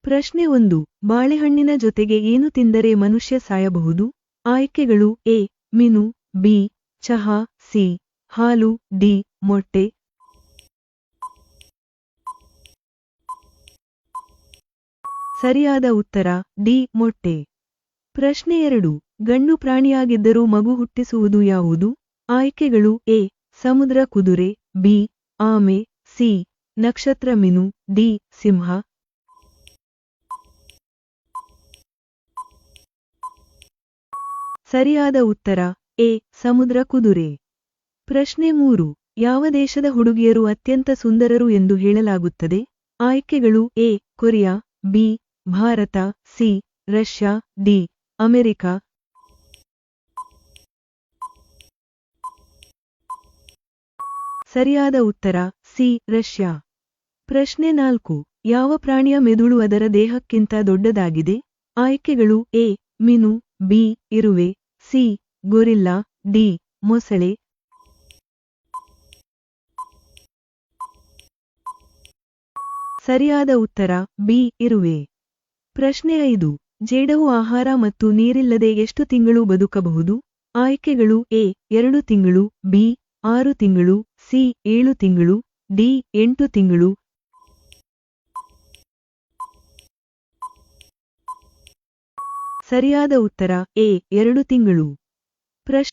ಪ್ರಶ್ನೆ 1. ಬಾಳೆಹಣ್ಣಿನ ಜೊತೆಗೆ ಏನು ತಿಂದರೆ ಮನುಷ್ಯ ಸಾಯಬಹುದು? ಆಯ್ಕೆಗಳು ಎ. ಮೀನು, ಬಿ. ಚಹಾ, ಸಿ. ಹಾಲು, ಡಿ. ಮೊಟ್ಟೆ. ಸರಿಯಾದ ಉತ್ತರ ಡಿ. ಮೊಟ್ಟೆ. ಪ್ರಶ್ನೆ 2. ಗಂಡು ಪ್ರಾಣಿಯಾಗಿದ್ದರೂ ಮಗು ಹುಟ್ಟಿಸುವುದು ಯಾವುದು? ಆಯ್ಕೆಗಳು ಎ. ಸಮುದ್ರ ಕುದುರೆ, ಬಿ. ಆಮೆ, ಸಿ. ನಕ್ಷತ್ರ ಮೀನು, ಡಿ. ಸಿಂಹ. ಸರಿಯಾದ ಉತ್ತರ ಎ. ಸಮುದ್ರ ಕುದುರೆ. ಪ್ರಶ್ನೆ 3. ಯಾವ ದೇಶದ ಹುಡುಗಿಯರು ಅತ್ಯಂತ ಸುಂದರರು ಎಂದು ಹೇಳಲಾಗುತ್ತದೆ? ಆಯ್ಕೆಗಳು A. Korea, B. Bharat, C. Russia, D. America. ಸರಿಯಾದ ಉತ್ತರ ಸಿ. ರಷ್ಯಾ. ಪ್ರಶ್ನೆ 4. ಯಾವ ಪ್ರಾಣಿಯ ಮೆದುಳು ಅದರ ದೇಹಕ್ಕಿಂತ ದೊಡ್ಡದಾಗಿದೆ? ಆಯ್ಕೆಗಳು ಎ. ಮೀನು, ಬಿ. ಇರುವೆ, ಸಿ. Gorilla, D. ಮೊಸಳೆ. ಸರಿಯಾದ ಉತ್ತರ ಬಿ. ಇರುವೆ. ಪ್ರಶ್ನೆ 5. ಜೇಡವು ಆಹಾರ ಮತ್ತು ನೀರಿಲ್ಲದೆ ಎಷ್ಟು ತಿಂಗಳು ಬದುಕಬಹುದು? ಆಯ್ಕೆಗಳು ಎ. 2 ತಿಂಗಳು, ಬಿ. 6 ತಿಂಗಳು, ಸಿ. 7 ತಿಂಗಳು, ಡಿ. 8 ತಿಂಗಳು. ಸರಿಯಾದ ಉತ್ತರ ಎ. 2 ತಿಂಗಳು. ಪ್ರಶ್ನೆ